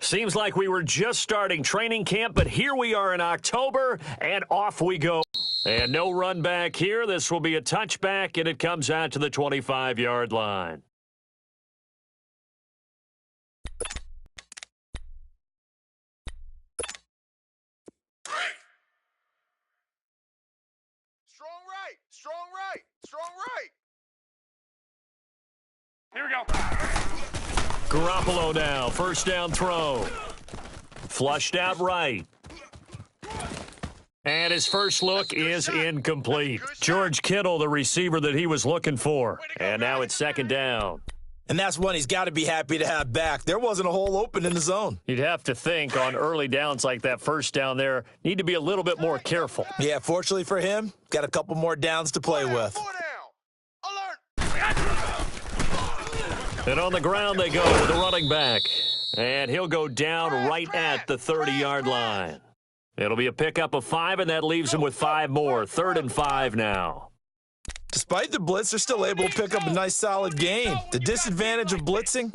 Seems like we were just starting training camp, but here we are in October, and off we go. And no run back here. This will be a touchback, and it comes out to the 25-yard line. Strong right. Here we go. Garoppolo now, first down throw. Flushed out right. And his first look is incomplete. George Kittle, the receiver that he was looking for. And now it's second down. And that's one he's got to be happy to have back. There wasn't a hole open in the zone. You'd have to think on early downs like that first down there, need to be a little bit more careful. Yeah, fortunately for him, got a couple more downs to play with. And on the ground they go with the running back. And he'll go down right at the 30-yard line. It'll be a pickup of 5, and that leaves him with 5 more. 3rd and 5 now. Despite the blitz, they're still able to pick up a nice solid gain. The disadvantage of blitzing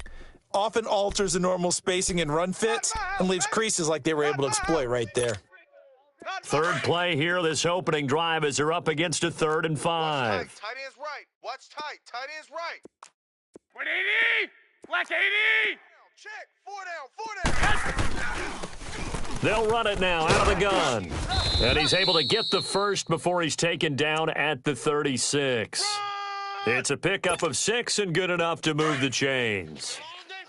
often alters the normal spacing and run fits and leaves creases like they were able to exploit right there. Third play here, this opening drive, as they're up against a 3rd and 5. Tight end's right. Watch tight. Tight end's right. 180. Black 80. Check. 4 down. They'll run it now out of the gun. And he's able to get the first before he's taken down at the 36. It's a pickup of 6 and good enough to move the chains.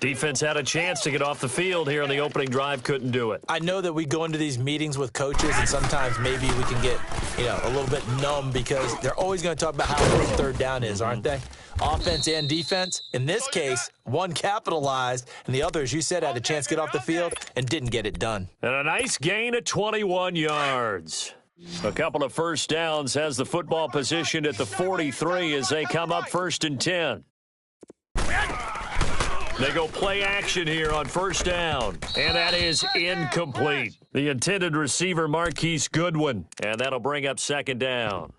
Defense had a chance to get off the field here on the opening drive, couldn't do it. I know that we go into these meetings with coaches, and sometimes maybe we can get, a little bit numb because they're always going to talk about how important 3rd down is, aren't they? Offense and defense. In this case, one capitalized, and the other, as you said, had a chance to get off the field and didn't get it done. And a nice gain of 21 yards. A couple of first downs has the football positioned at the 43 as they come up 1st and 10. They go play action here on first down, and that is incomplete. The intended receiver, Marquise Goodwin, and that'll bring up 2nd down.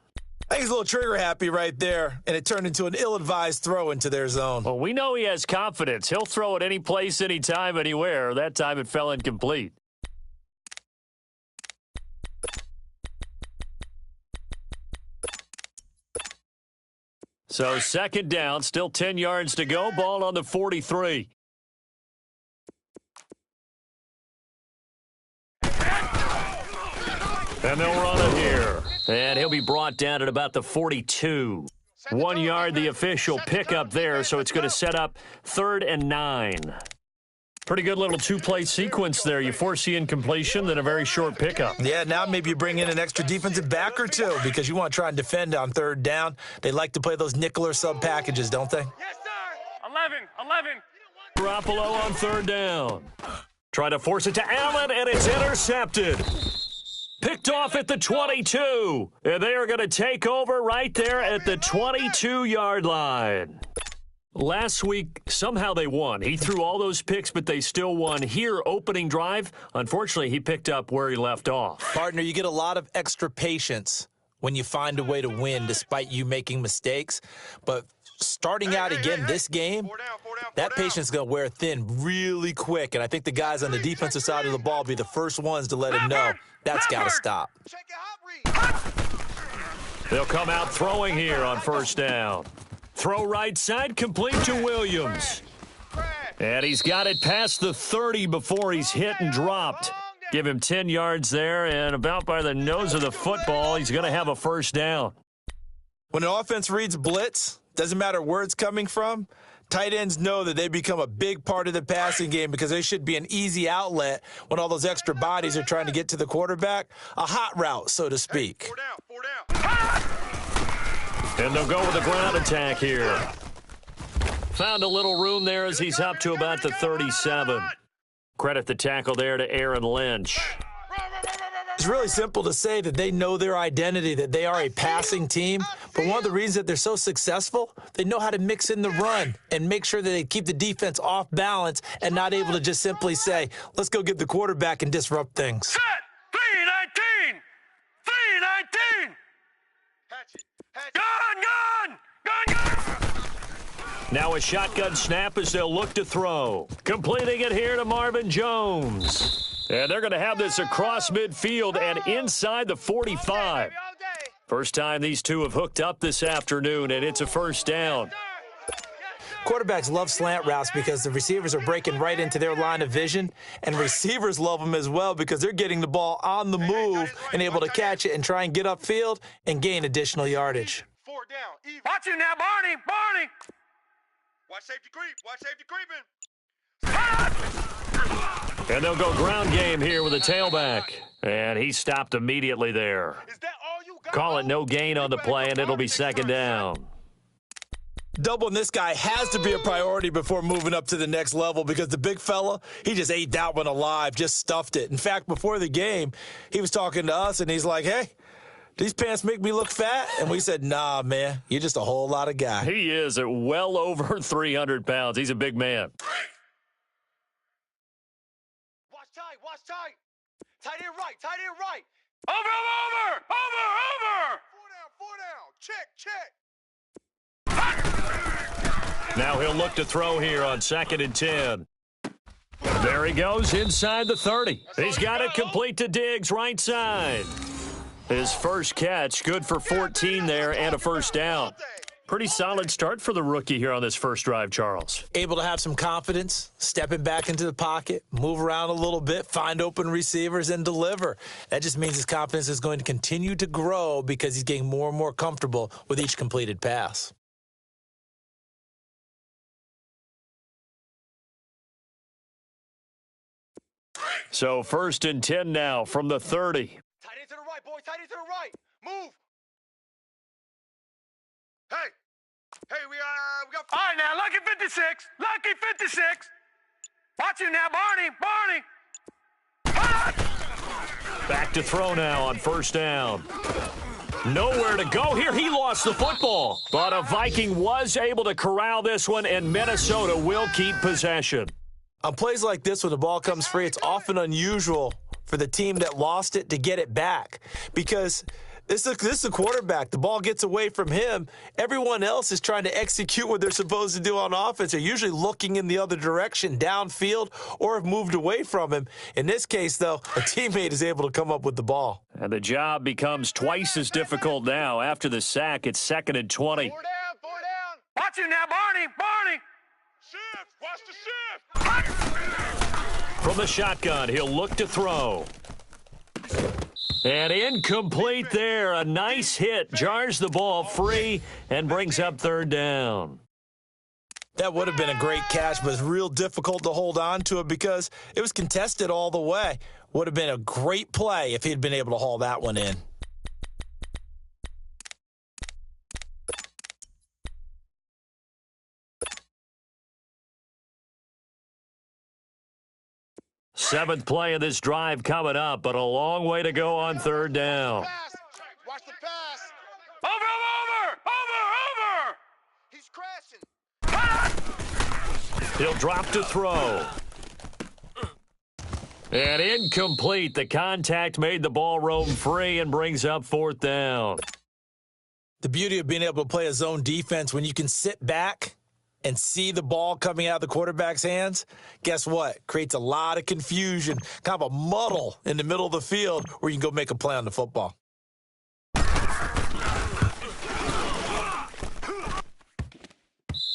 I think he's a little trigger happy right there, and it turned into an ill-advised throw into their zone. Well, we know he has confidence. He'll throw it any place, anytime, anywhere. That time it fell incomplete. So 2nd down, still 10 yards to go. Ball on the 43. And they'll run it here. And he'll be brought down at about the 42. 1 yard, the official pickup there, so it's going to set up 3rd and 9. Pretty good little 2-play sequence there. You force the incompletion, then a very short pickup. Yeah, now maybe you bring in an extra defensive back or two because you want to try and defend on 3rd down. They like to play those nickel or sub packages, don't they? Yes, sir. 11. Garoppolo on 3rd down. Try to force it to Allen, and it's intercepted. Picked off at the 22. And they are going to take over right there at the 22-yard line. Last week, somehow they won. He threw all those picks, but they still won. Here, opening drive, unfortunately, he picked up where he left off. Partner, you get a lot of extra patience when you find a way to win despite you making mistakes. But starting out again this game, that patience is going to wear thin really quick. And I think the guys on the defensive side of the ball will be the first ones to let him know that's got to stop. They'll come out throwing here on first down. Throw right side, complete to Williams. And he's got it past the 30 before he's hit and dropped. Give him 10 yards there, and about by the nose of the football, he's going to have a first down. When an offense reads blitz, doesn't matter where it's coming from, tight ends know that they become a big part of the passing game because they should be an easy outlet when all those extra bodies are trying to get to the quarterback. A hot route, so to speak. 4 down. And they'll go with a ground attack here. Found a little room there as he's up to about the 37. Credit the tackle there to Aaron Lynch. It's really simple to say that they know their identity, that they are a passing team. But one of the reasons that they're so successful, they know how to mix in the run and make sure that they keep the defense off balance and not able to just simply say, let's go get the quarterback and disrupt things. Set. 319. 319. Hatch it. Gone. Now a shotgun snap as they'll look to throw. Completing it here to Marvin Jones. And they're going to have this across midfield and inside the 45. First time these two have hooked up this afternoon, and it's a first down. Quarterbacks love slant routes because the receivers are breaking right into their line of vision, and receivers love them as well because they're getting the ball on the move and able to catch it and try and get upfield and gain additional yardage. 4 down. Even. Watch you now, Barney. Barney. Watch safety creep. Watch safety creeping. And they'll go ground game here with a tailback. And he stopped immediately there. Is that all you got? Call it no gain on the play, and it'll be second down. Doubling this guy has to be a priority before moving up to the next level because the big fella, he just ate that one alive, just stuffed it. In fact, before the game, he was talking to us, and he's like, hey, these pants make me look fat? And we said, nah, man, you're just a whole lot of guy. He is at well over 300 pounds. He's a big man. Watch tight. Watch tight. Tight end right. Tight end right. Over. 4 down. Check. Now he'll look to throw here on 2nd and 10. There he goes inside the 30. He's got it complete to Diggs, right side. His first catch, good for 14 there and a first down. Pretty solid start for the rookie here on this first drive, Charles. Able to have some confidence, stepping back into the pocket, move around a little bit, find open receivers, and deliver. That just means his confidence is going to continue to grow because he's getting more and more comfortable with each completed pass. So 1st and 10 now from the 30. Tight end to the right, boy. Tight end to the right. Move. Hey, we got. All right, now, lucky 56. Lucky 56. Watch you now, Barney. Back to throw now on 1st down. Nowhere to go here. He lost the football. But a Viking was able to corral this one, and Minnesota will keep possession. On plays like this, when the ball comes free, it's often unusual for the team that lost it to get it back because this is the quarterback. The ball gets away from him. Everyone else is trying to execute what they're supposed to do on offense. They're usually looking in the other direction, downfield, or have moved away from him. In this case, though, a teammate is able to come up with the ball. And the job becomes twice as difficult now. After the sack, it's 2nd and 20. 4 down. Watch you now, Barney. Shift. Watch the shift. From the shotgun, he'll look to throw. And incomplete there. A nice hit. Jars the ball free and brings up 3rd down. That would have been a great catch, but it's real difficult to hold on to it because it was contested all the way. Would have been a great play if he'd been able to haul that one in. Seventh play of this drive coming up, but a long way to go on 3rd down. Watch the pass. Over. He's crashing. He'll drop to throw. And incomplete. The contact made the ball roam free and brings up 4th down. The beauty of being able to play a zone defense when you can sit back and see the ball coming out of the quarterback's hands, guess what? Creates a lot of confusion, kind of a muddle in the middle of the field where you can go make a play on the football.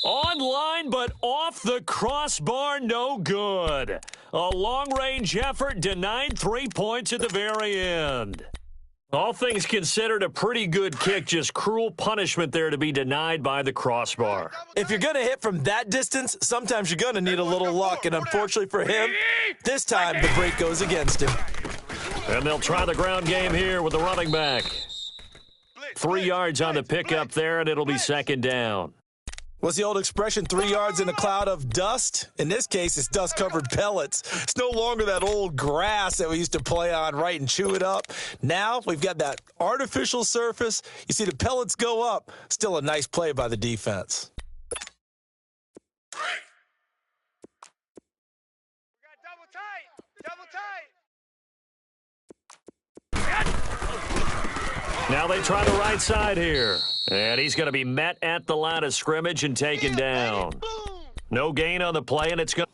Online, but off the crossbar, no good. A long-range effort denied 3 points at the very end. All things considered, a pretty good kick, just cruel punishment there to be denied by the crossbar. If you're going to hit from that distance, sometimes you're going to need a little luck, and unfortunately for him, this time the break goes against him. And they'll try the ground game here with the running back. 3 yards on the pickup there, and it'll be 2nd down. What's the old expression, 3 yards in a cloud of dust? In this case, it's dust-covered pellets. It's no longer that old grass that we used to play on, right, and chew it up. Now we've got that artificial surface. You see the pellets go up. Still a nice play by the defense. We got double tight. Now they try the right side here. And he's going to be met at the line of scrimmage and taken down. No gain on the play, and it's going to...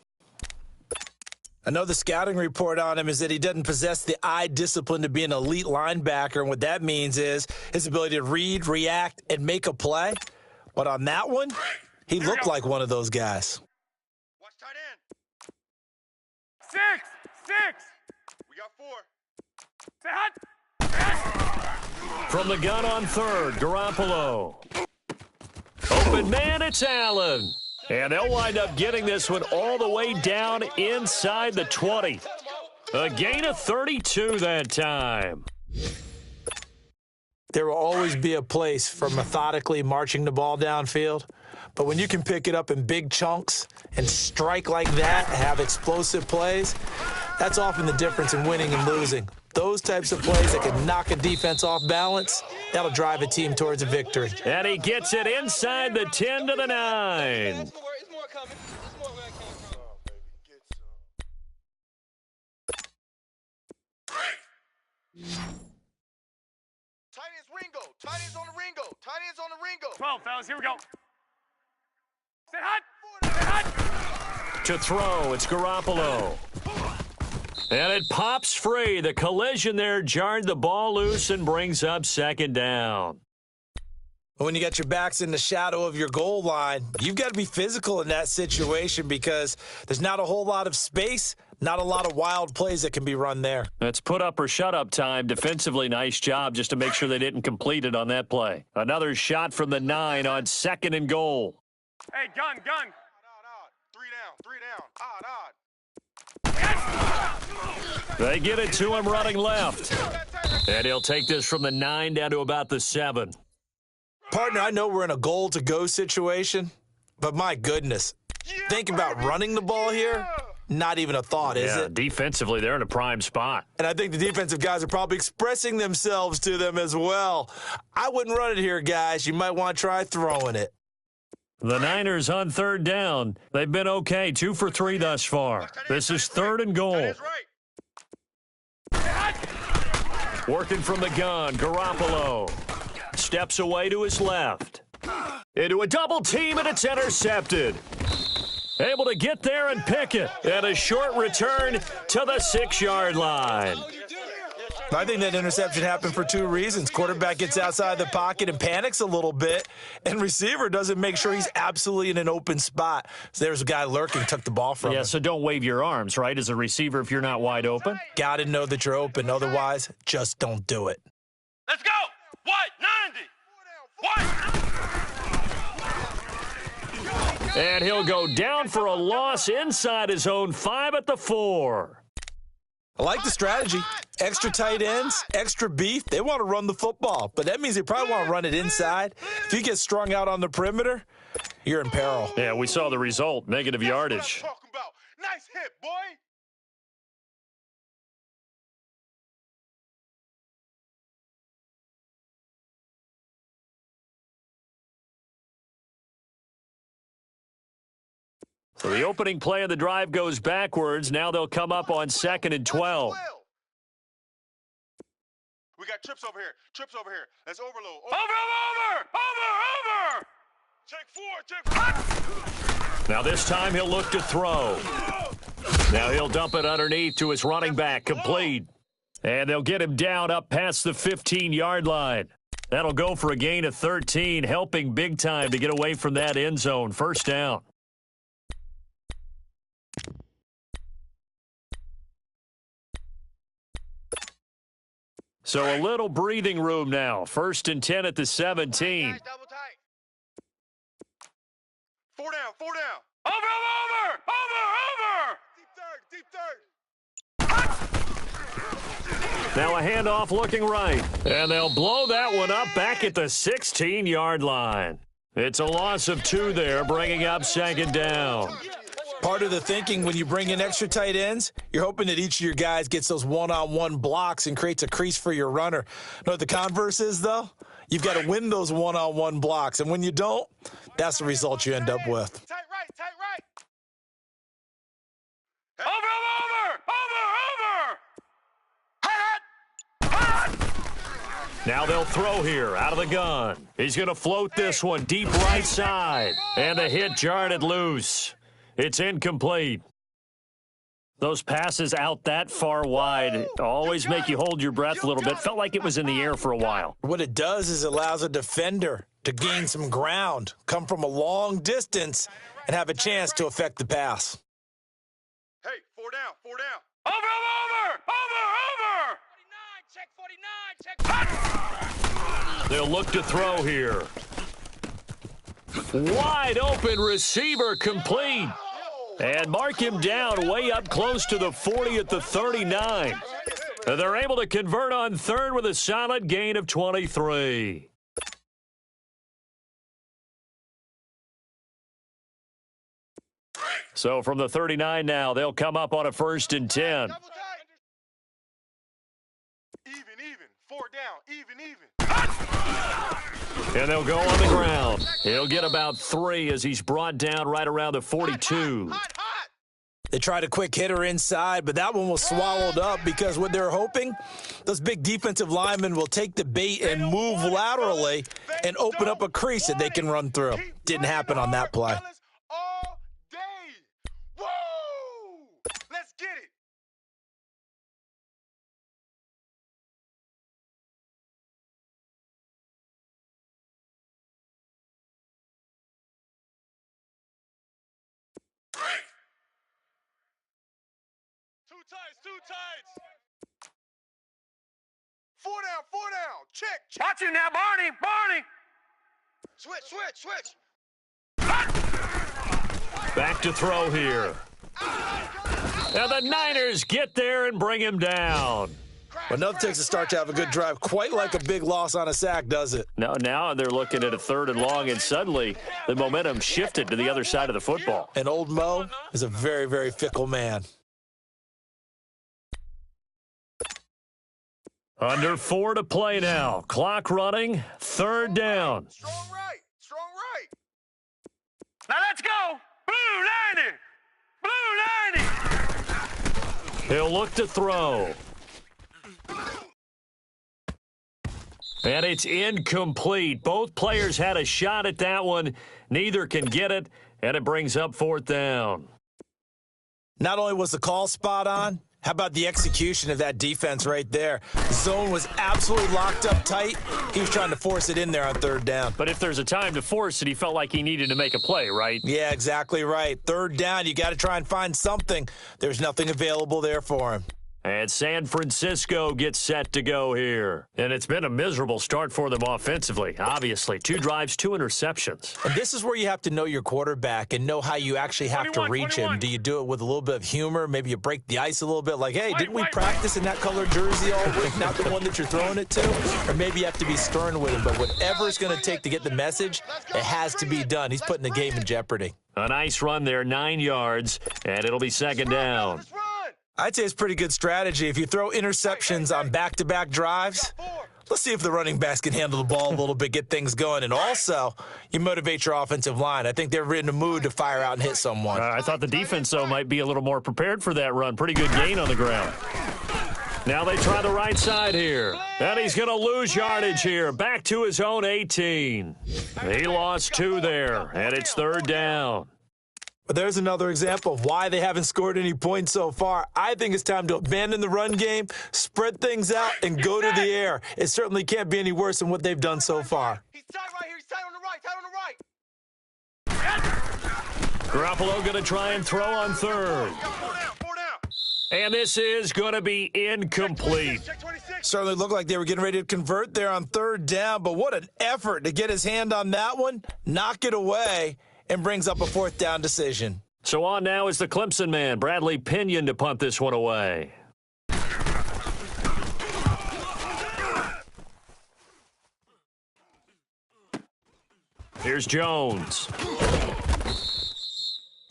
I know the scouting report on him is that he doesn't possess the eye discipline to be an elite linebacker, and what that means is his ability to read, react, and make a play. But on that one, he looked like one of those guys. Watch tight end. 6. We got 4. Say hot. From the gun on third, Garoppolo. Open man, it's Allen. And they'll wind up getting this one all the way down inside the 20. A gain of 32 that time. There will always be a place for methodically marching the ball downfield. But when you can pick it up in big chunks and strike like that, have explosive plays, that's often the difference in winning and losing. Those types of plays that can knock a defense off balance, that'll drive a team towards a victory. And he gets it inside the 10 to the 9. It's more coming. It's more where it came from. Oh, baby, get some. Tight end's Ringo. Tight end's on the Ringo. Tight end's on the Ringo. 12, fellas. Here we go. Say hot. Say hot. To throw, it's Garoppolo. And it pops free. The collision there jarred the ball loose and brings up second down. When you got your backs in the shadow of your goal line, you've got to be physical in that situation because there's not a whole lot of space, not a lot of wild plays that can be run there. That's put up or shut up time. Defensively, nice job just to make sure they didn't complete it on that play. Another shot from the 9 on 2nd and goal. Hey, gun. Odd. 3 down. Odd. They get it to him running left. And he'll take this from the 9 down to about the 7. Partner, I know we're in a goal-to-go situation, but my goodness, think about running the ball here. Not even a thought, is it? Defensively, they're in a prime spot. And I think the defensive guys are probably expressing themselves to them as well. I wouldn't run it here, guys. You might want to try throwing it. The Niners on 3rd down. They've been okay, 2 for 3 thus far. This is 3rd and goal. Working from the gun, Garoppolo. Steps away to his left. Into a double team, and it's intercepted. Able to get there and pick it. And a short return to the 6-yard line. I think that interception happened for 2 reasons. Quarterback gets outside the pocket and panics a little bit, and receiver doesn't make sure he's absolutely in an open spot. So there's a guy lurking, took the ball from him. Yeah, so don't wave your arms, right, as a receiver if you're not wide open. Got to know that you're open. Otherwise, just don't do it. Let's go. What? 90. What? And he'll go down for a loss inside his own 5 at the 4. I like the strategy. Extra tight ends, extra beef. They want to run the football, but that means they probably want to run it inside. If you get strung out on the perimeter, you're in peril. Yeah, we saw the result, negative yardage. That's what I'm talking about. Nice hit, boy. So the opening play of the drive goes backwards. Now they'll come up on 2nd and 12. We got trips over here. Let's overload. Over. Check 4. Now this time he'll look to throw. Now he'll dump it underneath to his running back, complete. And they'll get him down up past the 15-yard line. That'll go for a gain of 13, helping big time to get away from that end zone. 1st down. So a little breathing room now. 1st and 10 at the 17. Double tight. 4 down. Over. Deep third. Now a handoff looking right. And they'll blow that one up back at the 16-yard line. It's a loss of 2 there, bringing up 2nd down. Part of the thinking when you bring in extra tight ends, you're hoping that each of your guys gets those one-on-one blocks and creates a crease for your runner. Know what the converse is, though? You've got to win those one-on-one blocks, and when you don't, that's the result you end up with. Tight right. Over. Now they'll throw here out of the gun. He's going to float this one deep right side. And the hit jarred it loose. It's incomplete. Those passes out that far wide always make you hold your breath a little bit. Felt like it was in the air for a while. What it does is it allows a defender to gain some ground, come from a long distance, and have a chance to affect the pass. Hey, 4 down, 4 down. Over, over! 49, check 49, check. They'll look to throw here. Wide open receiver complete. And mark him down way up close to the 40 at the 39. And they're able to convert on third with a solid gain of 23. So from the 39 now, they'll come up on a 1st and 10. Even. 4 down, even. And they'll go on the ground. He'll get about 3 as he's brought down right around the 42. Hot. They tried a quick hitter inside, but that one was swallowed up because what they're hoping, those big defensive linemen will take the bait and move laterally and open up a crease that they can run through. Didn't happen on that play. All day. Woo! Let's get it. Two tights. 4 down. Check. Watch you now, Barney. Switch. Back to throw here. And the Niners get there and bring him down. But nothing takes a start to have a good drive, quite like a big loss on a sack, does it? Now they're looking at a 3rd and long, and suddenly the momentum shifted to the other side of the football. And old Mo is a very, very fickle man. Under 4 to play now. Clock running. 3rd down. Strong right. Now let's go. Blue 90. He'll look to throw. And it's incomplete. Both players had a shot at that one. Neither can get it, and it brings up 4th down. Not only was the call spot on, how about the execution of that defense right there? The zone was absolutely locked up tight. He was trying to force it in there on 3rd down. But if there's a time to force it, he felt like he needed to make a play, right? Yeah, exactly right. 3rd down, you got to try and find something. There's nothing available there for him. And San Francisco gets set to go here. And it's been a miserable start for them offensively, obviously. 2 drives, 2 interceptions. And this is where you have to know your quarterback and know how you actually have to reach him. Do you do it with a little bit of humor? Maybe you break the ice a little bit like, hey, didn't we practice in that colored jersey all week, not the one that you're throwing it to? Or maybe you have to be stern with him. But whatever it's going to take to get the message, it has to be done. He's putting the game in jeopardy. A nice run there, 9 yards, and it'll be 2nd down. I'd say it's pretty good strategy. If you throw interceptions on back-to-back drives, let's see if the running backs can handle the ball a little bit, get things going. And also, you motivate your offensive line. I think they're in the mood to fire out and hit someone. I thought the defense, though, might be a little more prepared for that run. Pretty good gain on the ground. Now they try the right side here. And he's going to lose yardage here. Back to his own 18. He lost 2 there, and it's 3rd down. But there's another example of why they haven't scored any points so far. I think it's time to abandon the run game, spread things out, and go to the air. It certainly can't be any worse than what they've done so far. He's tight right here. He's tight on the right. Garoppolo going to try and throw on 3rd. 4 down. And this is going to be incomplete. Check 26. Certainly looked like they were getting ready to convert there on 3rd down, but what an effort to get his hand on that one, knock it away, and brings up a 4th down decision. So on now is the Clemson man, Bradley Pinion, to punt this one away. Here's Jones.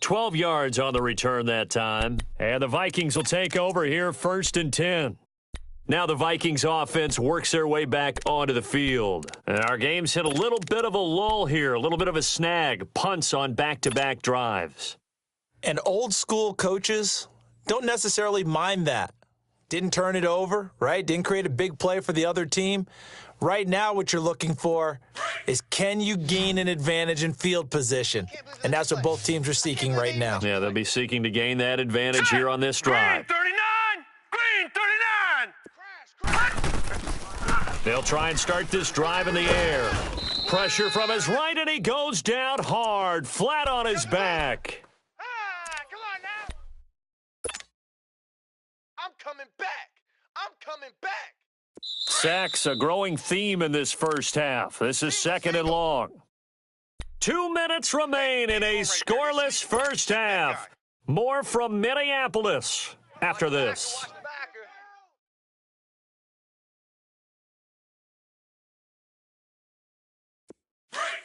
12 yards on the return that time. And the Vikings will take over here, 1st and 10. Now the Vikings offense works their way back onto the field. And our game's hit a little bit of a lull here, a little bit of a snag, punts on back-to-back drives. And old school coaches don't necessarily mind that. Didn't turn it over, right? Didn't create a big play for the other team. Right now, what you're looking for is, can you gain an advantage in field position? And that's what both teams are seeking right now. Yeah, they'll be seeking to gain that advantage here on this drive. Green 39! Green 39! They'll try and start this drive in the air. Pressure from his right, and he goes down hard, flat on his back. Come on now. I'm coming back. I'm coming back. Sacks, a growing theme in this first half. This is second and long. 2 minutes remain in a scoreless first half. More from Minneapolis after this.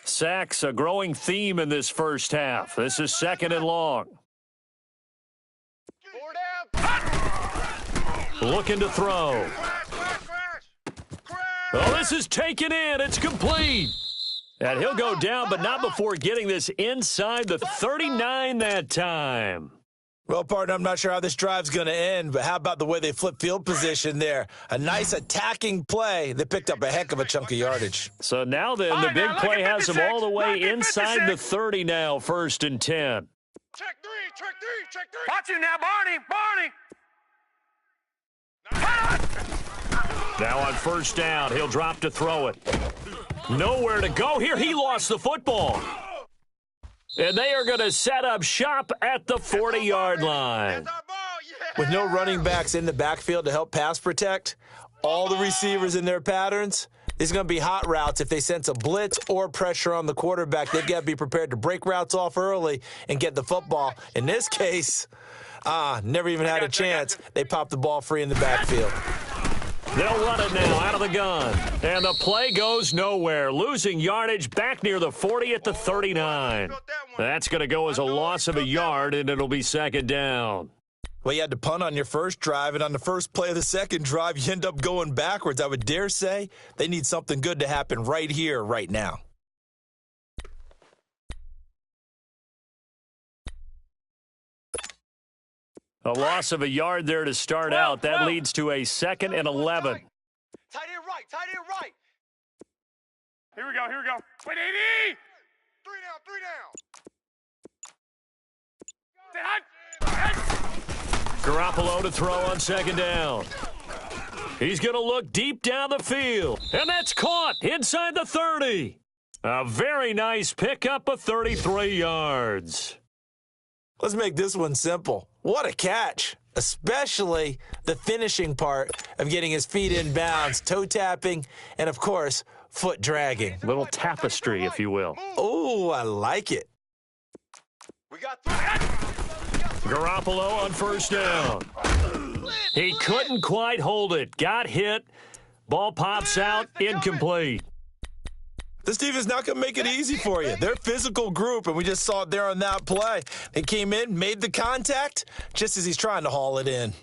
Sacks, a growing theme in this first half. This is second and long. Looking to throw. Oh, this is taken in. It's complete. And he'll go down, but not before getting this inside the 39 that time. Well, partner, I'm not sure how this drive's going to end, but how about the way they flip field position there? A nice attacking play that picked up a heck of a chunk of yardage. So now then, the big play has him all the way inside the 30 now, 1st and 10. Check three. Watch you now, Barney! Now on first down, he'll drop to throw it. Nowhere to go here. He lost the football. And they are going to set up shop at the 40-yard line. With no running backs in the backfield to help pass protect, all the receivers in their patterns, these are going to be hot routes. If they sense a blitz or pressure on the quarterback, they've got to be prepared to break routes off early and get the football. In this case, never even had a chance. They popped the ball free in the backfield. They'll run it now out of the gun. And the play goes nowhere. Losing yardage back near the 40 at the 39. That's going to go as a loss of a yard, and it'll be second down. Well, you had to punt on your first drive, and on the first play of the second drive, you end up going backwards. I would dare say they need something good to happen right here, right now. A loss of a yard there to start out. That leads to a 2nd and 11. Tight end right. Here we go. Wait, 80! Three down. Garoppolo to throw on second down. He's going to look deep down the field. And that's caught inside the 30. A very nice pickup of 33 yards. Let's make this one simple. What a catch, especially the finishing part of getting his feet in bounds, toe tapping, and, of course, foot dragging. Little tapestry, if you will. Oh, I like it. We got three. Garoppolo on first down. He couldn't quite hold it. Got hit. Ball pops out, incomplete. This defense not going to make it easy for you. They're a physical group, and we just saw it there on that play. They came in, made the contact, just as he's trying to haul it in.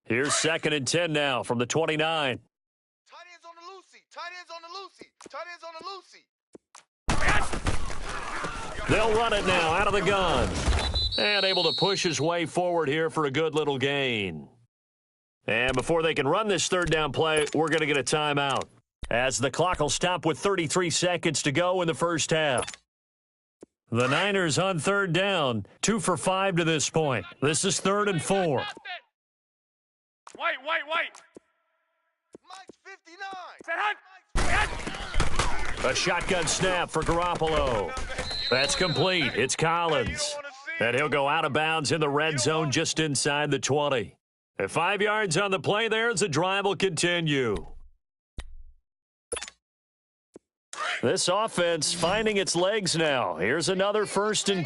Here's 2nd and 10 now from the 29. Tight ends on the Lucy. They'll run it now out of the gun. And able to push his way forward here for a good little gain. And before they can run this third down play, we're going to get a timeout, as the clock will stop with 33 seconds to go in the first half. The Niners on third down, 2 for 5 to this point. This is 3rd and 4. Wait. Mike's 59. A shotgun snap for Garoppolo. That's complete. It's Collins. And he'll go out of bounds in the red zone just inside the 20. And 5 yards on the play there as the drive will continue. This offense finding its legs now. Here's another 1st and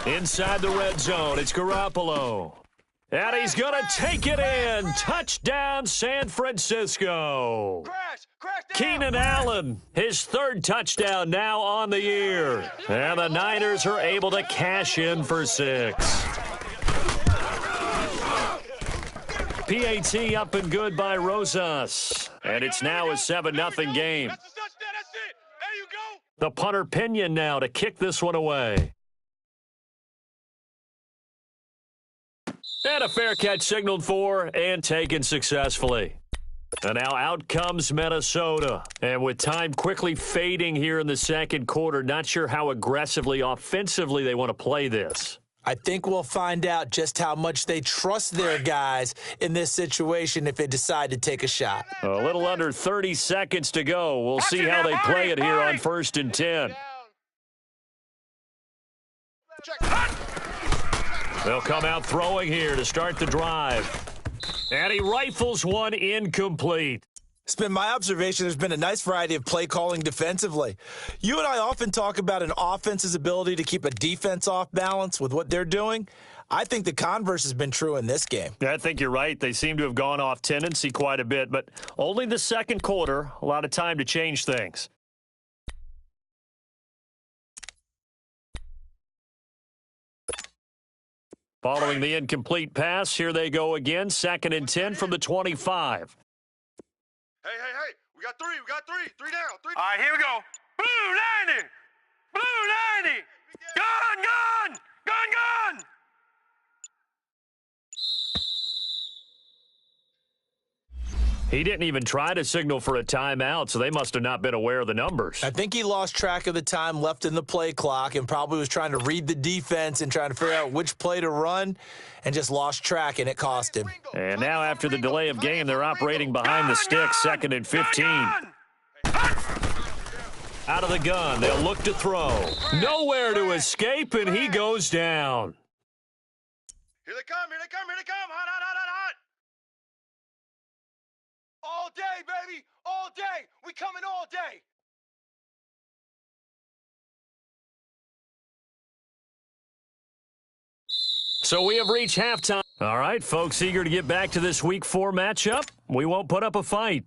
10. Inside the red zone, it's Garoppolo. And he's going to take it in. Touchdown, San Francisco. Keenan Allen, his 3rd touchdown now on the year. And the Niners are able to cash in for 6. PAT up and good by Rosas. And it's now a 7-0 game. The punter Pinion now to kick this one away. And a fair catch signaled for and taken successfully. And now out comes Minnesota. And with time quickly fading here in the second quarter, not sure how aggressively, offensively they want to play this. I think we'll find out just how much they trust their guys in this situation if they decide to take a shot. A little under 30 seconds to go. We'll see how they play it here on 1st and 10. They'll come out throwing here to start the drive. And he rifles one incomplete. It's been my observation there's been a nice variety of play calling defensively. You and I often talk about an offense's ability to keep a defense off balance with what they're doing. I think the converse has been true in this game. I think you're right. They seem to have gone off tendency quite a bit, but only the second quarter, a lot of time to change things. Following the incomplete pass, here they go again. 2nd and 10 from the 25. Hey, we got three down. All right, here we go. Blue 90. Blue 90. Gun. He didn't even try to signal for a timeout, so they must have not been aware of the numbers. I think he lost track of the time left in the play clock and probably was trying to read the defense and trying to figure out which play to run and just lost track, and it cost him. And now after the delay of game, they're operating behind the sticks, 2nd and 15. Out of the gun, they'll look to throw. Nowhere to escape, and he goes down. Here they come. Hot. All day, baby. All day. We coming all day. So we have reached halftime. All right, folks, eager to get back to this Week 4 matchup. We won't put up a fight.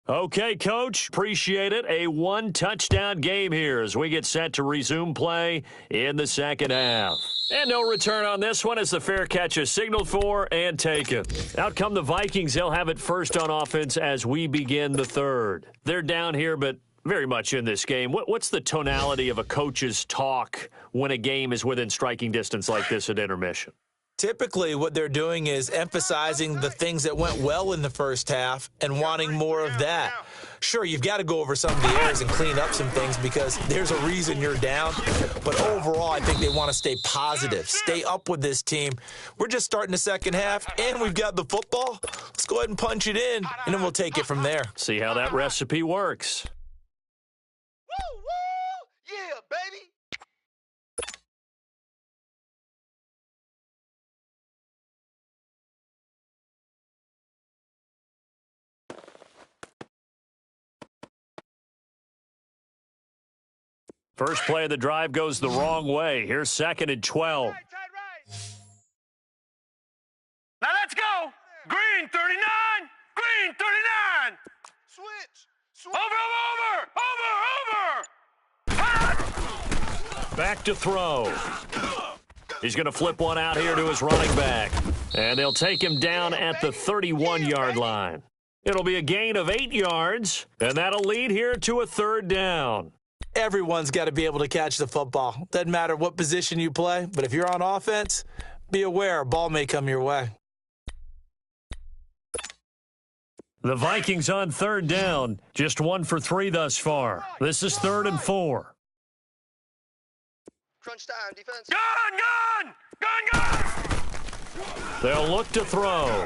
Okay, Coach, appreciate it. A one-touchdown game here as we get set to resume play in the second half. And no return on this one as the fair catch is signaled for and taken. Out come the Vikings. They'll have it first on offense as we begin the third. They're down here, but very much in this game. What's the tonality of a coach's talk when a game is within striking distance like this at intermission? Typically, what they're doing is emphasizing the things that went well in the first half and wanting more of that. Sure, you've got to go over some of the errors and clean up some things because there's a reason you're down. But overall, I think they want to stay positive, stay up with this team. We're just starting the second half, and we've got the football. Let's go ahead and punch it in, and then we'll take it from there. See how that recipe works. Woo! Yeah, baby. First play of the drive goes the wrong way. Here's 2nd and 12. Now let's go. Green 39. Green 39. Switch. Over. Back to throw. He's going to flip one out here to his running back. And they'll take him down at the 31-yard line. It'll be a gain of 8 yards, and that'll lead here to a 3rd down. Everyone's got to be able to catch the football. Doesn't matter what position you play, but if you're on offense, be aware a ball may come your way. The Vikings on 3rd down, just 1 for 3 thus far. This is 3rd and 4. Crunch time, defense. Gun. They'll look to throw.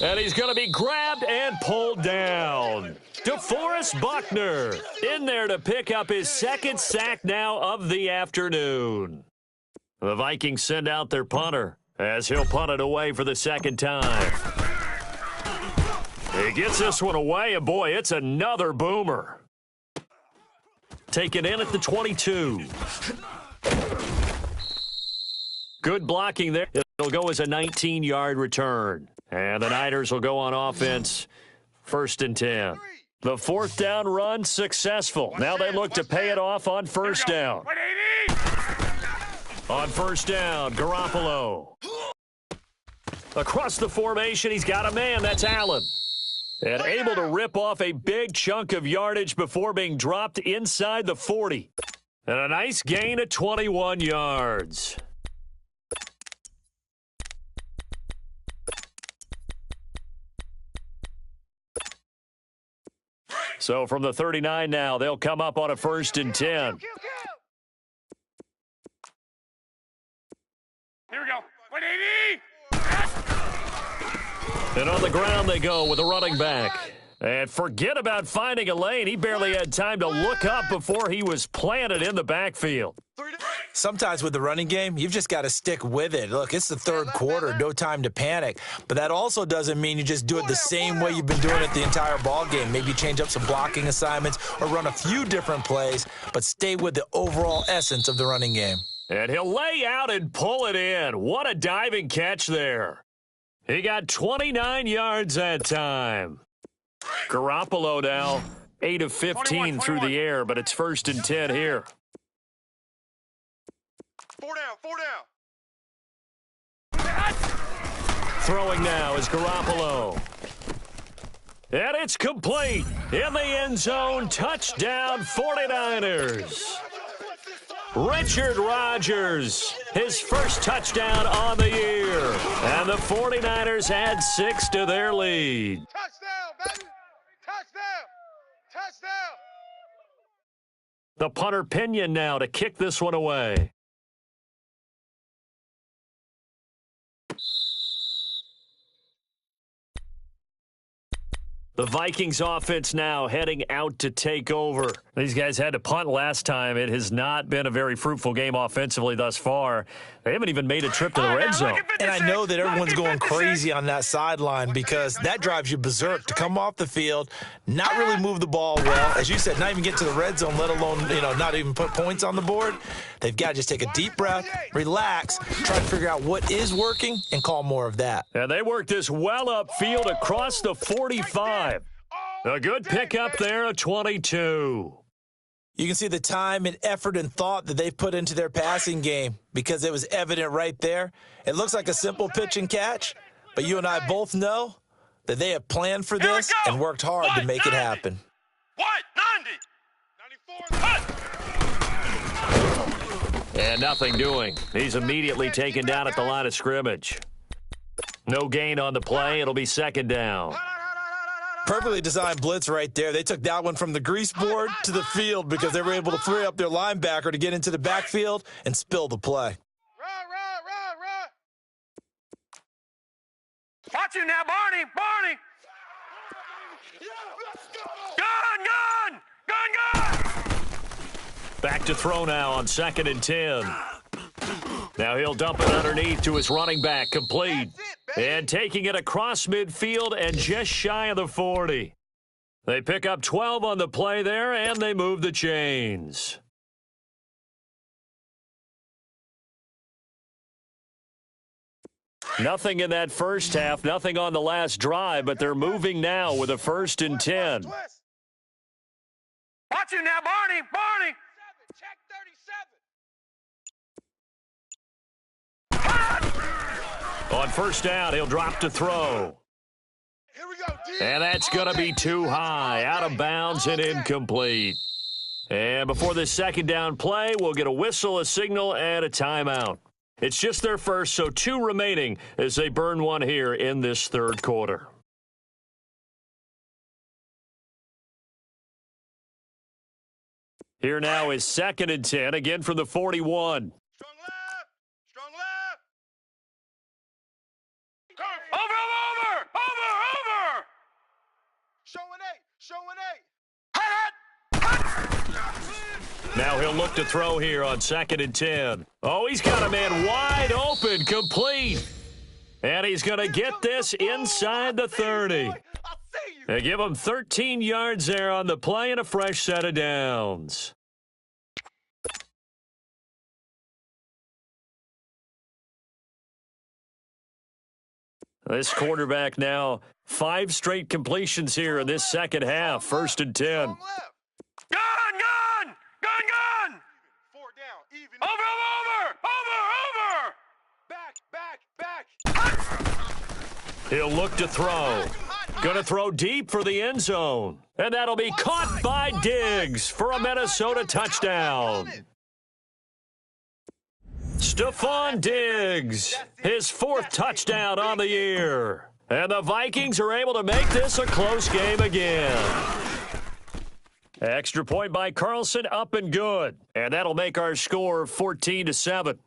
And he's going to be grabbed and pulled down. DeForest Buckner in there to pick up his 2nd sack now of the afternoon. The Vikings send out their punter as he'll punt it away for the 2nd time. He gets this one away, and boy, it's another boomer. Taken in at the 22. Good blocking there. It'll go as a 19-yard return. And the Niners will go on offense, 1st and 10. The 4th down run successful. Now they look to pay it off on 1st down. On 1st down, Garoppolo. Across the formation, he's got a man. That's Allen. And able to rip off a big chunk of yardage before being dropped inside the 40. And a nice gain of 21 yards. So from the 39 now, they'll come up on a 1st and 10. Here we go. 180. And on the ground they go with a running back. And forget about finding a lane. He barely had time to look up before he was planted in the backfield. Sometimes with the running game, you've just got to stick with it. Look, it's the third quarter, no time to panic. But that also doesn't mean you just do it the same way you've been doing it the entire ball game. Maybe change up some blocking assignments or run a few different plays, but stay with the overall essence of the running game. And he'll lay out and pull it in. What a diving catch there. He got 29 yards that time. Garoppolo now 8 of 15 through the air, but it's 1st and 10 here. 4 down. Throwing now is Garoppolo. And it's complete. In the end zone, touchdown 49ers. Richard Rodgers, his first touchdown on the year. And the 49ers add 6 to their lead. Touchdown, baby. Touchdown. Touchdown. The punter Pinion now to kick this one away. The Vikings offense now heading out to take over. These guys had to punt last time. It has not been a very fruitful game offensively thus far. They haven't even made a trip to the red zone. And I know that everyone's going crazy on that sideline because that drives you berserk to come off the field, not really move the ball well. As you said, not even get to the red zone, let alone, not even put points on the board. They've got to just take a deep breath, relax, try to figure out what is working, and call more of that. And they work this well upfield across the 45. A good pickup there, a 22. You can see the time and effort and thought that they've put into their passing game because it was evident right there. It looks like a simple pitch and catch, but you and I both know that they have planned for this and worked hard to make it happen. What? 90. And nothing doing. He's immediately taken down at the line of scrimmage. No gain on the play. It'll be 2nd down. Perfectly designed blitz right there. They took that one from the grease board to the field because they were able to free up their linebacker to get into the backfield and spill the play. Run. Watch him now, Barney. Gun. Back to throw now on 2nd and 10. Now he'll dump it underneath to his running back, complete. And taking it across midfield and just shy of the 40. They pick up 12 on the play there, and they move the chains. Nothing in that first half, nothing on the last drive, but they're moving now with a 1st and 10. Watch him now, Barney. Check 37. On 1st down, he'll drop to throw. Here we go, D. And that's going to be too high, out of bounds and incomplete. And before this 2nd down play, we'll get a whistle, a signal, and a timeout. It's just their first, so 2 remaining as they burn one here in this 3rd quarter. Here now is 2nd and 10, again from the 41. Strong left. Over. Showing 8. Now he'll look to throw here on 2nd and 10. Oh, he's got a man wide open, complete. And he's going to get this inside the 30. They give him 13 yards there on the play and a fresh set of downs. This quarterback now 5 straight completions here in this 2nd half. 1st and 10. Gun. 4 down. Even. Over. Back. He'll look to throw. Going to throw deep for the end zone. And that'll be caught by Diggs for a Minnesota touchdown. Stephon Diggs, his 4th touchdown on the year. And the Vikings are able to make this a close game again. Extra point by Carlson, up and good. And that'll make our score 14-7.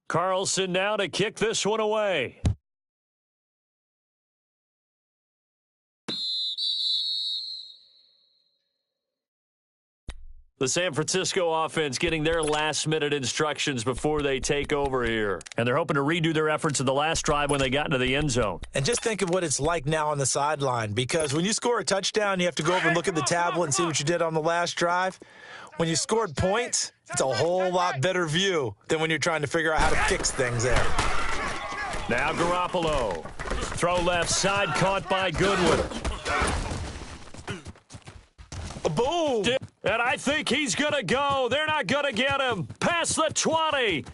Carlson now to kick this one away. The San Francisco offense getting their last-minute instructions before they take over here. And they're hoping to redo their efforts in the last drive when they got into the end zone. And just think of what it's like now on the sideline, because when you score a touchdown, you have to go over and look at the tablet and see what you did on the last drive. When you scored points, it's a whole lot better view than when you're trying to figure out how to fix things there. Now Garoppolo. Throw left side, caught by Goodwin. Boom! And I think he's going to go. They're not going to get him. Past the 20.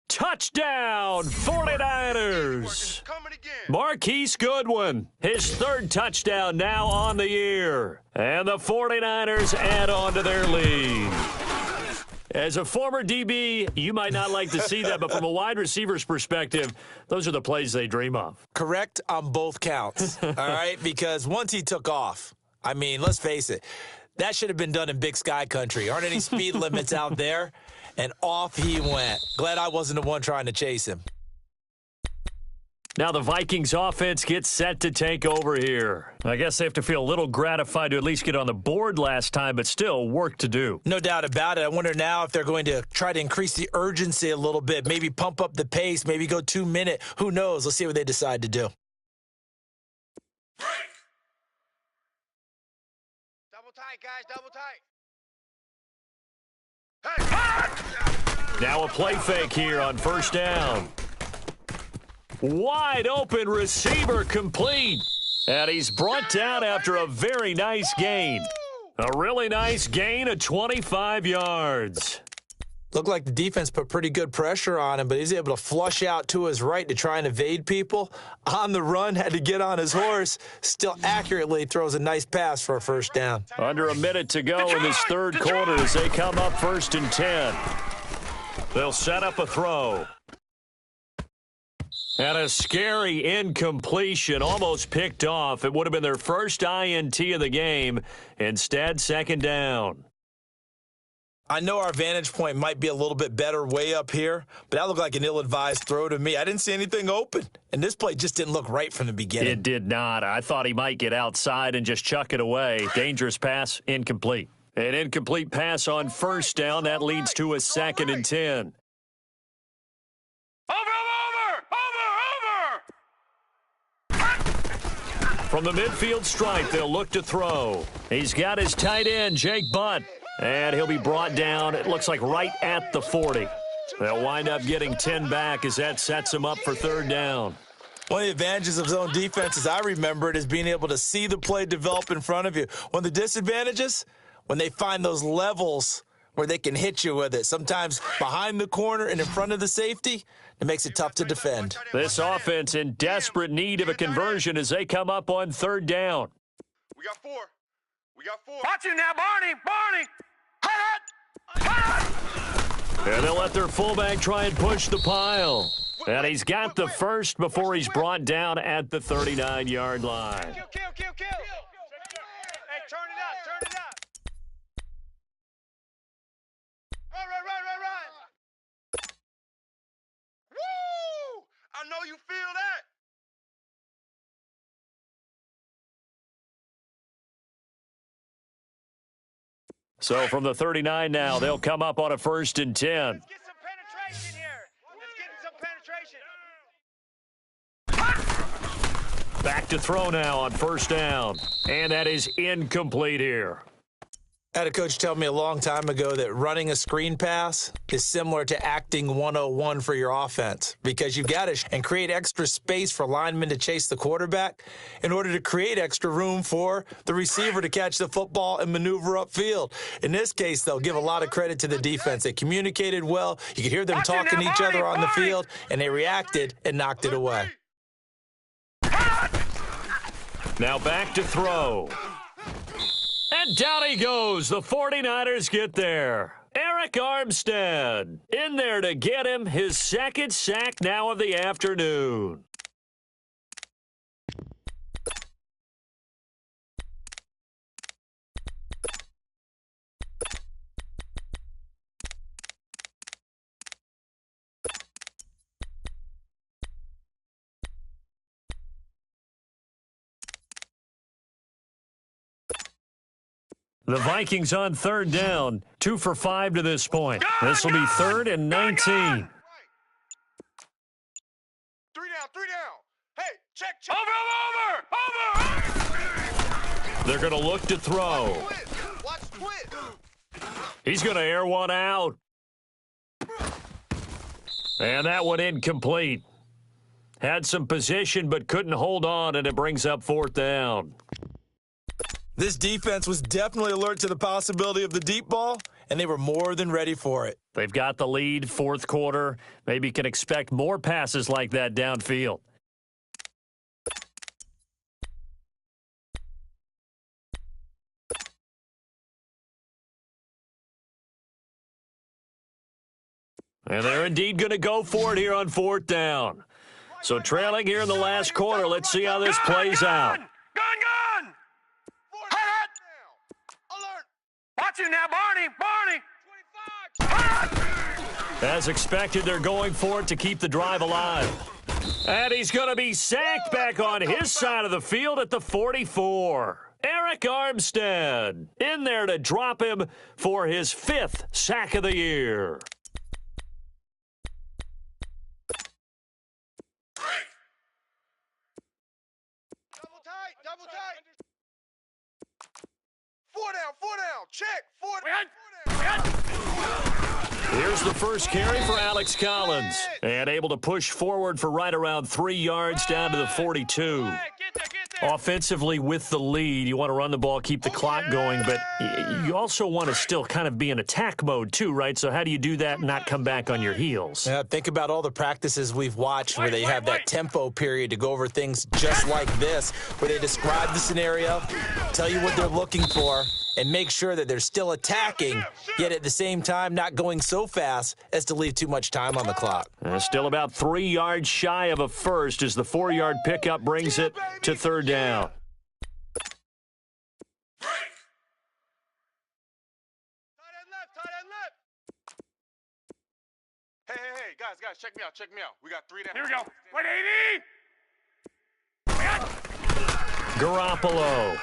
Touchdown, 49ers. Marquise Goodwin, his third touchdown now on the year. And the 49ers add on to their lead. As a former DB, you might not like to see that, but from a wide receiver's perspective, those are the plays they dream of. Correct on both counts, all right? Because once he took off, I mean, let's face it, that should have been done in Big Sky Country. Aren't any speed limits out there? And off he went. Glad I wasn't the one trying to chase him. Now the Vikings offense gets set to take over here. I guess they have to feel a little gratified to at least get on the board last time, but still work to do. No doubt about it. I wonder now if they're going to try to increase the urgency a little bit, maybe pump up the pace, maybe go 2 minute. Who knows? Let's see what they decide to do. Double tight, guys, double tight. Now a play fake here on first down. Wide open receiver complete. And he's brought down after a very nice gain. A really nice gain of 25 yards. Looked like the defense put pretty good pressure on him, but he's able to flush out to his right to try and evade people. On the run, had to get on his horse. Still accurately throws a nice pass for a first down. Under a minute to go in this third quarter as they come up 1st and 10. They'll set up a throw. And a scary incompletion, almost picked off. It would have been their first INT of the game. Instead, second down. I know our vantage point might be a little bit better way up here, but that looked like an ill-advised throw to me. I didn't see anything open, and this play just didn't look right from the beginning. It did not. I thought he might get outside and just chuck it away. Dangerous pass, incomplete. An incomplete pass on first down. That leads to a 2nd and 10. From the midfield stripe, they'll look to throw. He's got his tight end, Jake Butt. And he'll be brought down, it looks like, right at the 40. They'll wind up getting 10 back as that sets him up for third down. One of the advantages of zone defense, as I remember it, is being able to see the play develop in front of you. One of the disadvantages, when they find those levels where they can hit you with it, sometimes behind the corner and in front of the safety, it makes it tough to defend. This offense in desperate need of a conversion as they come up on third down. We got 4. We got 4. Watch it now, Barney! Barney! And they'll let their fullback try and push the pile. And he's got the first before he's brought down at the 39-yard line. Kill. Hey, turn it up. Run. Woo! I know you feel that. So from the 39 now, they'll come up on a 1st and 10. Let's get some penetration here. Let's get some penetration. Back to throw now on first down. And that is incomplete here. I had a coach tell me a long time ago that running a screen pass is similar to acting 101 for your offense because you've got to create extra space for linemen to chase the quarterback in order to create extra room for the receiver to catch the football and maneuver upfield. In this case, they'll give a lot of credit to the defense. They communicated well. You could hear them talking to each other on the field, and they reacted and knocked it away. Now back to throw. And down he goes. The 49ers get there. Eric Armstead in there to get him his second sack now of the afternoon. The Vikings on third down, 2 for 5 to this point. This will be 3rd and 19. 3 down. Hey, check. Over. They're going to look to throw. Watch twist. He's going to air one out. And that one incomplete. Had some position but couldn't hold on, and it brings up 4th down. This defense was definitely alert to the possibility of the deep ball, and they were more than ready for it. They've got the lead, 4th quarter. Maybe can expect more passes like that downfield. And they're indeed going to go for it here on 4th down. So trailing here in the last quarter, let's see how this plays out. Gun! Alert. Watch it now, Barney! 25. As expected, they're going for it to keep the drive alive. And he's going to be sacked back on his side of the field at the 44. Eric Armstead in there to drop him for his 5th sack of the year. Double tight. 4 down. Check. 4 down. Here's the first carry for Alex Collins. And able to push forward for right around 3 yards down to the 42. Get there. Offensively with the lead, you want to run the ball, keep the clock going, but you also want to still kind of be in attack mode too, right? So how do you do that and not come back on your heels? Yeah, think about all the practices we've watched where they have that tempo period to go over things just like this, where they describe the scenario, tell you what they're looking for, and make sure that they're still attacking, yet at the same time not going so fast as to leave too much time on the clock. Still about 3 yards shy of a first as the 4-yard pickup brings it to 3rd down. Tight end left. Hey, guys, check me out. We got 3 down. Here we go. 180. Garoppolo.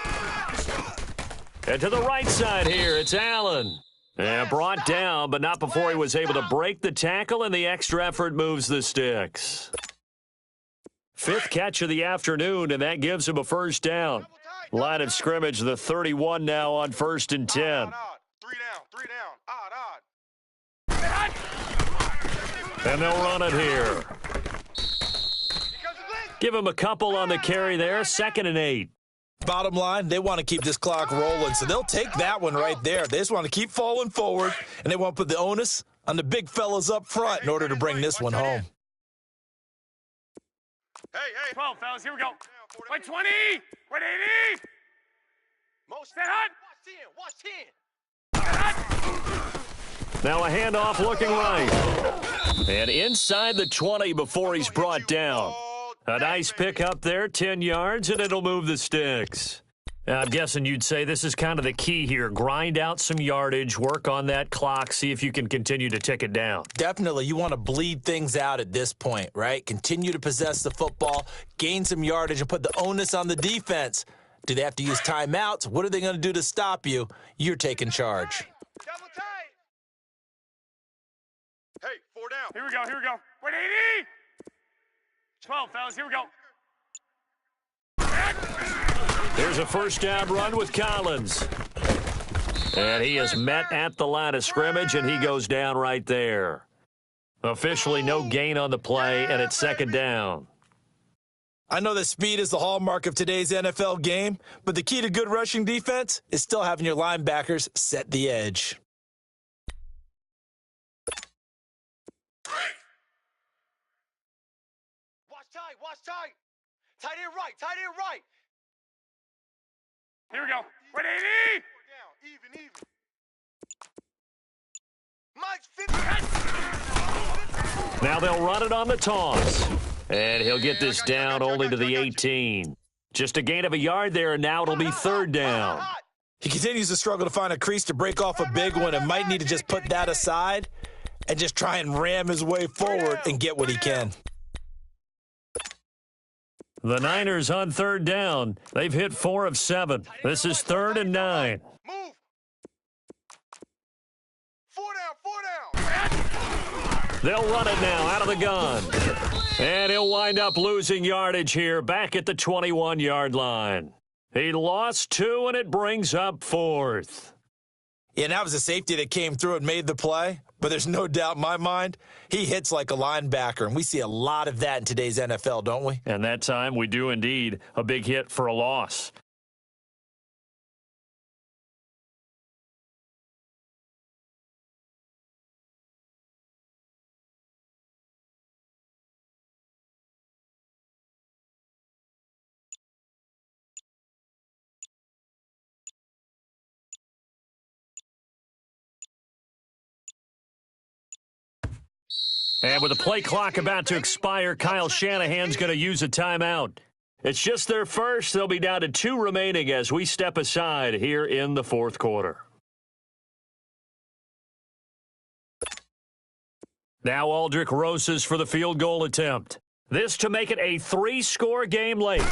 And to the right side here, it's Allen. And brought down, but not before he was able to break the tackle, and the extra effort moves the sticks. 5th catch of the afternoon, and that gives him a 1st down. Line of scrimmage, the 31 now on 1st and 10. 3 down. Odd. And they'll run it here. Give him a couple on the carry there, 2nd and 8. Bottom line, they want to keep this clock rolling, so they'll take that one right there. They just want to keep falling forward, and they want to put the onus on the big fellas up front in order to bring this one home. Hey. 12, fellas. Here we go. 120. 180. Set hot. Now a handoff looking right. And inside the 20 before he's brought down. A nice pick up there, 10 yards, and it'll move the sticks. I'm guessing you'd say this is kind of the key here. Grind out some yardage, work on that clock, see if you can continue to tick it down. Definitely. You want to bleed things out at this point, right? Continue to possess the football, gain some yardage, and put the onus on the defense. Do they have to use timeouts? What are they going to do to stop you? You're taking charge. Double tight. Hey, 4 down. Here we go. 180. 12, fellas. Here we go. There's a 1st down run with Collins. And he is met at the line of scrimmage, and he goes down right there. Officially no gain on the play, and it's second down. I know that speed is the hallmark of today's NFL game, but the key to good rushing defense is still having your linebackers set the edge. Watch tight. Tight end right. Here we go. Ready? Down, even. Mike's 50. Now they'll run it on the toss. And he'll get this down only to the 18. Just a gain of a yard there, and now it'll be third down. He continues to struggle to find a crease to break off a big one and might need to just put that aside and just try and ram his way forward and get what he can. The Niners on third down. They've hit 4 of 7. This is 3rd and 9. Move. 4 down. They'll run it now out of the gun. And he'll wind up losing yardage here back at the 21-yard line. He lost 2, and it brings up 4th. Yeah, and that was a safety that came through and made the play. But there's no doubt in my mind, he hits like a linebacker. And we see a lot of that in today's NFL, don't we? And that time we do indeed a big hit for a loss. And with the play clock about to expire, Kyle Shanahan's going to use a timeout. It's just their first. They'll be down to 2 remaining as we step aside here in the 4th quarter. Now Aldrick Rosas for the field goal attempt. This to make it a 3-score game late.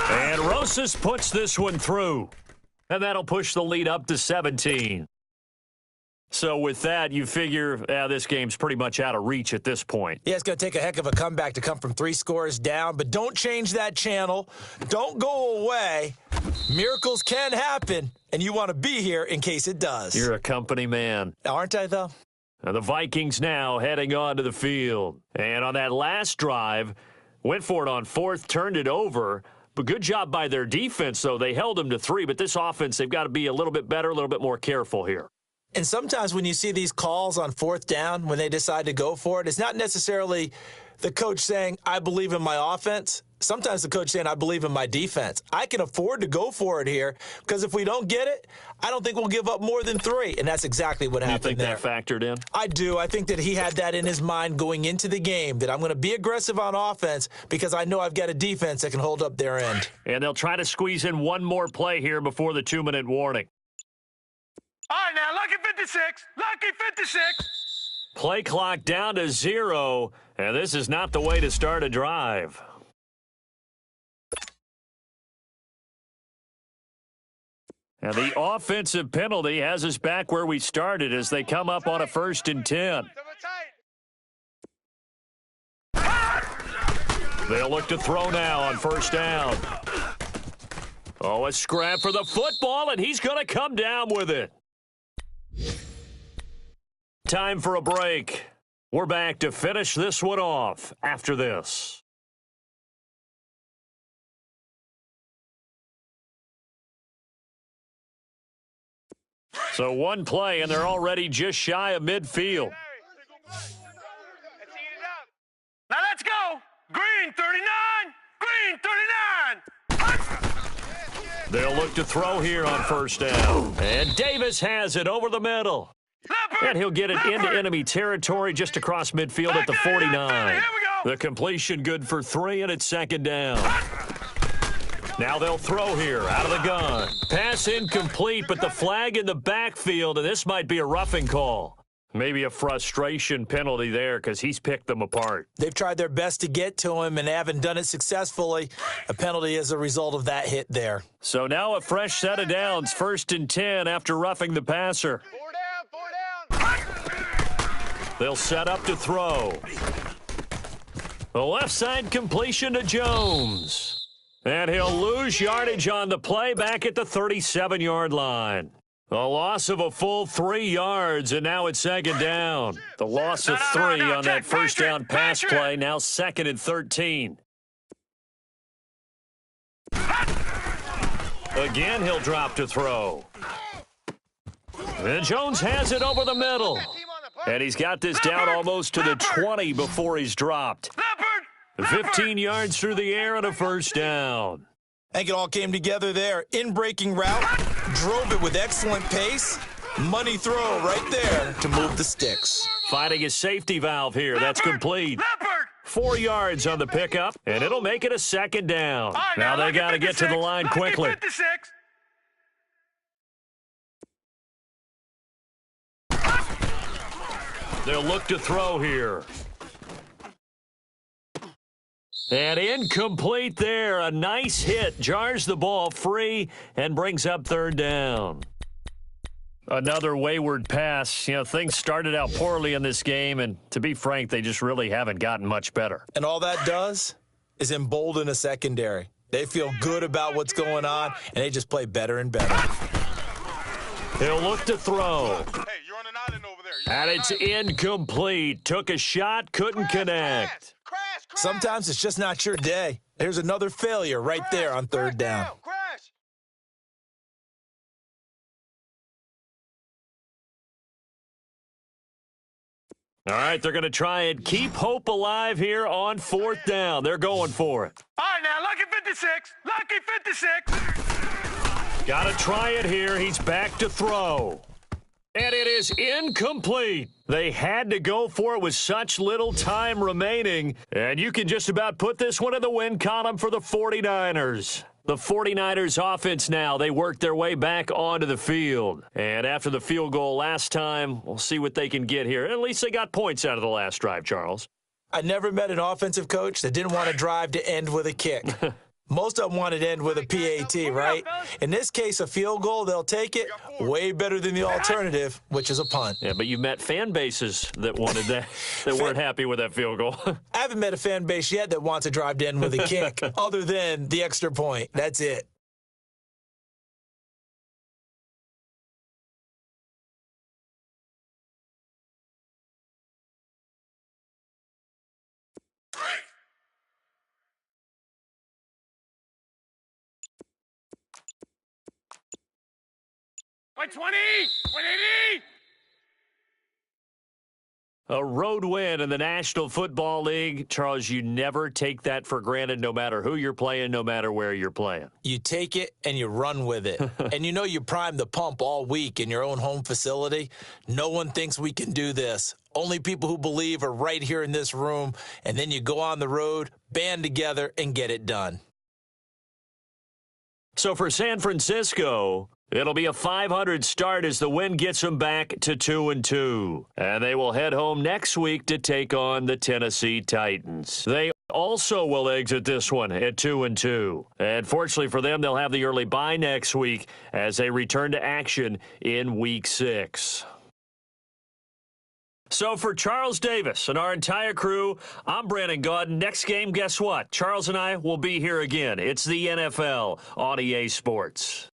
And Rosas puts this one through. And that'll push the lead up to 17. So with that, you figure this game's pretty much out of reach at this point. Yeah, it's going to take a heck of a comeback to come from 3 scores down, but don't change that channel. Don't go away. Miracles can happen, and you want to be here in case it does. You're a company man. Aren't I, though? The Vikings now heading onto the field. And on that last drive, went for it on 4th, turned it over. But good job by their defense, though. They held them to 3, but this offense, they've got to be a little bit better, a little bit more careful here. And sometimes when you see these calls on 4th down, when they decide to go for it, it's not necessarily the coach saying, I believe in my offense. Sometimes the coach saying, I believe in my defense. I can afford to go for it here because if we don't get it, I don't think we'll give up more than 3. And that's exactly what happened there. You think that factored in? I do. I think that he had that in his mind going into the game, that I'm going to be aggressive on offense because I know I've got a defense that can hold up their end. And they'll try to squeeze in one more play here before the 2-minute warning. All right, now, lucky 56. Lucky 56. Play clock down to 0, and this is not the way to start a drive. And the offensive penalty has us back where we started as they come up on a 1st and 10. They'll look to throw now on 1st down. Oh, a scrap for the football, and he's going to come down with it. Time for a break. We're back to finish this one off after this. So one play, and they're already just shy of midfield. Now let's go. Green 39. Green 39. They'll look to throw here on 1st down. And Davis has it over the middle. And he'll get it into enemy territory just across midfield at the 49. The completion good for 3, and it's 2nd down. Now they'll throw here out of the gun. Pass incomplete, but the flag in the backfield, and this might be a roughing call. Maybe a frustration penalty there because he's picked them apart. They've tried their best to get to him and haven't done it successfully. A penalty as a result of that hit there. So now a fresh set of downs, 1st and 10 after roughing the passer. 4 down. They'll set up to throw. The left side completion to Jones. And he'll lose yardage on the play back at the 37-yard line. A loss of a full 3 yards, and now it's second down. The loss of 3 on that first down pass play, now 2nd and 13. Again, he'll drop to throw. And Jones has it over the middle. And he's got this down almost to the 20 before he's dropped. 15 yards through the air and a first down. I think it all came together there. In-breaking route, drove it with excellent pace. Money throw right there to move the sticks. Finding a safety valve here. That's complete. 4 yards on the pickup, and it'll make it a second down. Now they got to get to the line quickly. They'll look to throw here. And incomplete there. A nice hit. Jars the ball free and brings up third down. Another wayward pass. You know, things started out poorly in this game, and to be frank, they just really haven't gotten much better. And all that does is embolden a secondary. They feel good about what's going on, and they just play better and better. He'll look to throw. Hey, you're on an island over there. And it's incomplete. Took a shot, couldn't connect. Crash. Sometimes it's just not your day. There's another failure right there on third down. Crash. All right, they're going to try and keep hope alive here on fourth down. They're going for it. All right, now, lucky 56. Lucky 56. Got to try it here. He's back to throw. And it is incomplete. They had to go for it with such little time remaining. And you can just about put this one in the win column for the 49ers. The 49ers offense now, they worked their way back onto the field. And after the field goal last time, we'll see what they can get here. At least they got points out of the last drive, Charles. I never met an offensive coach that didn't want to drive to end with a kick. Most of them wanted to end with a PAT, right? In this case, a field goal, they'll take it. Way better than the alternative, which is a punt. Yeah, but you met fan bases that wanted that, that weren't happy with that field goal. I haven't met a fan base yet that wants to drive to end with a kick, other than the extra point. That's it. By 20, 180. A road win in the National Football League. Charles, you never take that for granted no matter who you're playing, no matter where you're playing. You take it and you run with it. And you know you prime the pump all week in your own home facility. No one thinks we can do this. Only people who believe are right here in this room. And then you go on the road, band together, and get it done. So for San Francisco, it'll be a 500 start as the win gets them back to 2-2. And they will head home next week to take on the Tennessee Titans. They also will exit this one at 2-2. And fortunately for them, they'll have the early bye next week as they return to action in Week 6. So for Charles Davis and our entire crew, I'm Brandon Gaudin. Next game, guess what? Charles and I will be here again. It's the NFL on EA Sports.